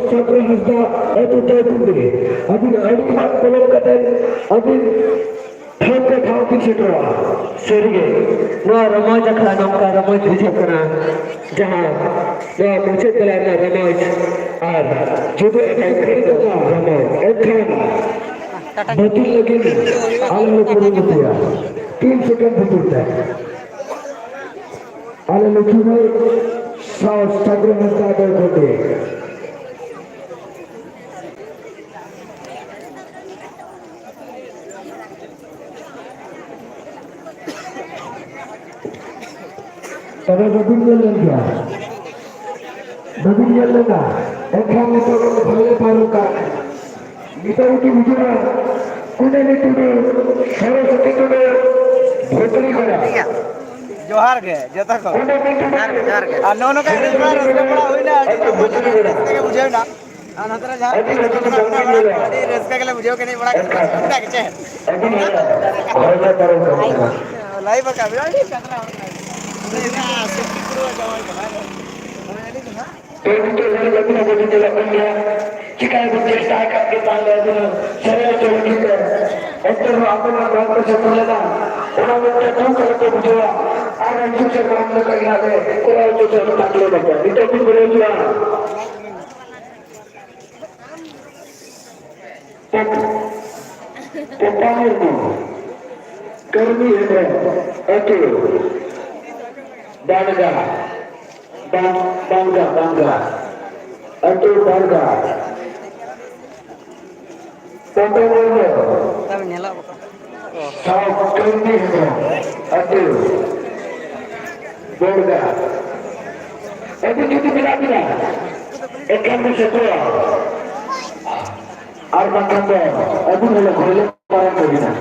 Sakra Hasda itu terkundi. Abin Adikhat Kolokatan Abin Thangka Thangkin Setora Serige Noa Ramaj Akha Namka Ramaj Vijay Jahan Noa Muchet Dalana Ramaj Ar Judo Ekhan Ramaj Ekhan Batul Lagin Alalu Purumutia 3 second Butulta Alalu Kimai South Sakra Hasda terkundi. Tapi bagian lagi, bagian lagi, ekam itu kalau parukan, kita itu bicara, kuda itu saraswati itu bhotri kara. जोहार के जता को जोहार के अनोनो का बार उसके बड़ा होई ना के बुझे ना अनंतर जा रेस्का के लिए बुझे के नहीं बड़ा का के छे लाइव का भी कतरा jika ibu cerita akan kita lihat saya coba kita untuk apa yang berlaku sebenarnya orang itu kalau kita berjuang orang itu sekarang mereka ingat orang itu tak boleh baca itu pun berjuang pertama itu kami itu bangga itu bangga Contohnya, South Carolina, itu Borga. Itu kita bila-bila, ikan bersekolah, arman kantor, itu boleh boleh barang begini.